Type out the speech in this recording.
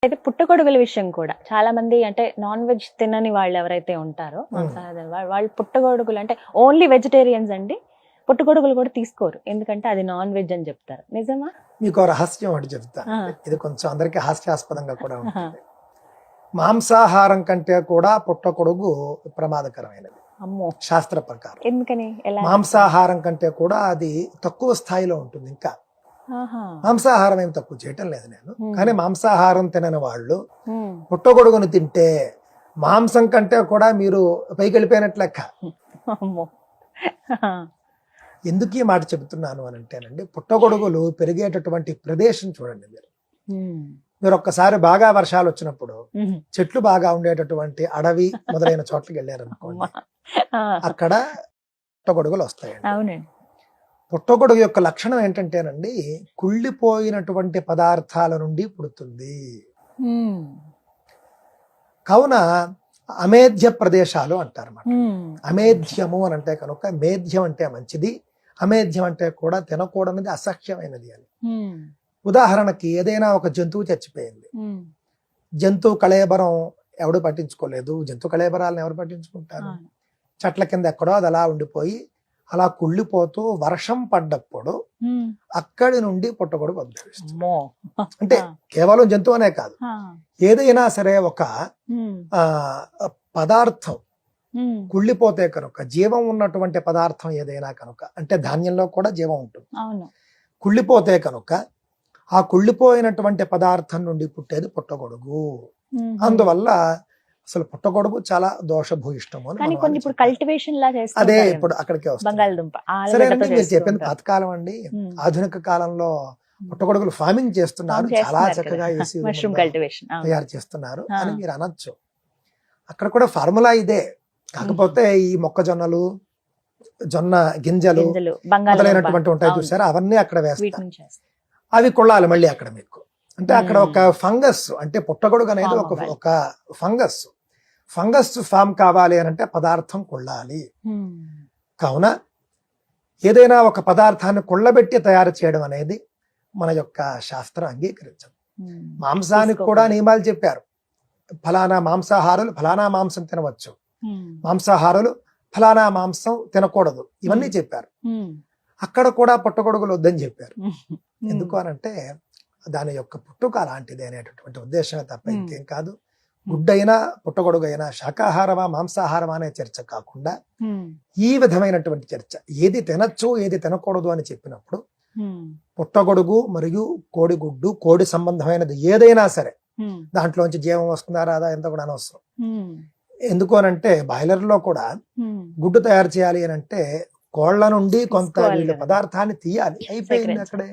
అయితే పుట్టగొడుగుల విషయం కూడా చాలా మంది అంటే నాన్ వెజ్ తినని వాళ్ళు ఎవరైతే ఉంటారో వాళ్ళు పుట్టగొడుగులు అంటే ఓన్లీ వెజిటేరియన్స్ అండి, పుట్టగొడుగులు కూడా తీసుకోరు ఎందుకంటే అది నాన్ వెజ్ అని చెప్తారు. నిజమా? మీకు రహస్యం ఒకటి చెప్తా, ఇది కొంచెం అందరికి హాస్యాస్పదంగా కూడా ఉంటుంది. మాంసాహారం కంటే కూడా పుట్టగొడుగు ప్రమాదకరమైనది శాస్త్ర ప్రకారం. ఎందుకని? మాంసాహారం కంటే కూడా అది తక్కువ స్థాయిలో ఉంటుంది. ఇంకా మాంసాహారం ఏం తక్కువ చేయటం లేదు నేను, కానీ మాంసాహారం తినని వాళ్ళు పుట్టగొడుగును తింటే మాంసం కంటే కూడా మీరు పైకి వెళ్ళిపోయినట్లు లెక్క. ఎందుకు ఈ మాట చెబుతున్నాను అని అంటేనండి, పుట్టగొడుగులు పెరిగేటటువంటి ప్రదేశం చూడండి. మీరు ఒక్కసారి బాగా వర్షాలు వచ్చినప్పుడు చెట్లు బాగా ఉండేటటువంటి అడవి మొదలైన చోట్లకి వెళ్ళారనుకోండి, అక్కడ పుట్టగొడుగులు వస్తాయండి. పుట్టగొడుగు యొక్క లక్షణం ఏంటంటేనండి, కుళ్ళిపోయినటువంటి పదార్థాల నుండి పుడుతుంది. కావున అమేధ్య ప్రదేశాలు అంటారన్నమాట. అమేధ్యము అని అంటే కనుక మేధ్యం అంటే మంచిది, అమేధ్యం అంటే కూడా తినకూడనిది, అసహ్యమైనది అని. ఉదాహరణకి ఏదైనా ఒక జంతువు చచ్చిపోయింది, జంతువు కళేబరం ఎవడు పట్టించుకోలేదు, జంతు కళేబరాలను ఎవరు పట్టించుకుంటారు? చెట్ల కింద ఎక్కడో అది అలా ఉండిపోయి అలా కుళ్ళిపోతూ వర్షం పడ్డప్పుడు అక్కడి నుండి పుట్టగొడుగు ఉద్భవిస్తుంది. అంటే కేవలం జంతువు అనే కాదు, ఏదైనా సరే ఒక పదార్థం కుళ్ళిపోతే కనుక, జీవం ఉన్నటువంటి పదార్థం ఏదైనా కనుక, అంటే ధాన్యంలో కూడా జీవం ఉంటుంది, కుళ్ళిపోతే కనుక ఆ కుళ్ళిపోయినటువంటి పదార్థం నుండి పుట్టేది పుట్టగొడుగు. అందువల్ల అసలు పుట్టగొడుగు చాలా దోషభూయిష్టము. అదే ఇప్పుడు అక్కడికే వస్తుంది. సరేనండి, మీరు చెప్పింది పాతకాలం అండి. ఆధునిక కాలంలో పుట్టగొడుగులు ఫార్మింగ్ చేస్తున్నారు, చాలా చక్కగా తయారు చేస్తున్నారు అని మీరు అనొచ్చు. అక్కడ కూడా ఫార్ములా ఇదే, కాకపోతే ఈ మొక్కజొన్నలు, జొన్న గింజలు మొదలైనటువంటి ఉంటాయి చూసారా, అవన్నీ అక్కడ వేస్తారు. అవి కొళ్ళాలి మళ్ళీ అక్కడ మీకు. అంటే అక్కడ ఒక ఫంగస్, అంటే పుట్టగొడుగు అనేది ఒక ఫంగస్ ఫామ్ కావాలి అని అంటే పదార్థం కొళ్ళాలి. కావున ఏదైనా ఒక పదార్థాన్ని కొళ్ళబెట్టి తయారు చేయడం అనేది మన యొక్క శాస్త్రం అంగీకరించదు. మాంసానికి కూడా నియమాలు చెప్పారు. ఫలానా మాంసాహారులు ఫలానా మాంసం తినవచ్చు, మాంసాహారులు ఫలానా మాంసం తినకూడదు, ఇవన్నీ చెప్పారు. అక్కడ కూడా పుట్టగొడుగులు వద్దని చెప్పారు. ఎందుకు అనంటే దాని యొక్క పుట్టుక అలాంటిది అనేటటువంటి ఉద్దేశమే తప్ప ఇంకేం కాదు. గుడ్డైనా పుట్టగొడుగైనా శాకాహారమా మాంసాహారమా అనే చర్చ కాకుండా ఈ విధమైనటువంటి చర్చ, ఏది తినచ్చు ఏది తినకూడదు అని చెప్పినప్పుడు పుట్టగొడుగు మరియు కోడిగుడ్డు, కోడి సంబంధమైనది ఏదైనా సరే దాంట్లోంచి జీవం వస్తుందా రాదా ఎంత కూడా అనవసరం. ఎందుకు అనంటే బాయిలర్ లో కూడా గుడ్డు తయారు చేయాలి అని అంటే కోళ్ల నుండి కొంత వీళ్ళ పదార్థాన్ని తీయాలి, అయిపోయింది అక్కడే.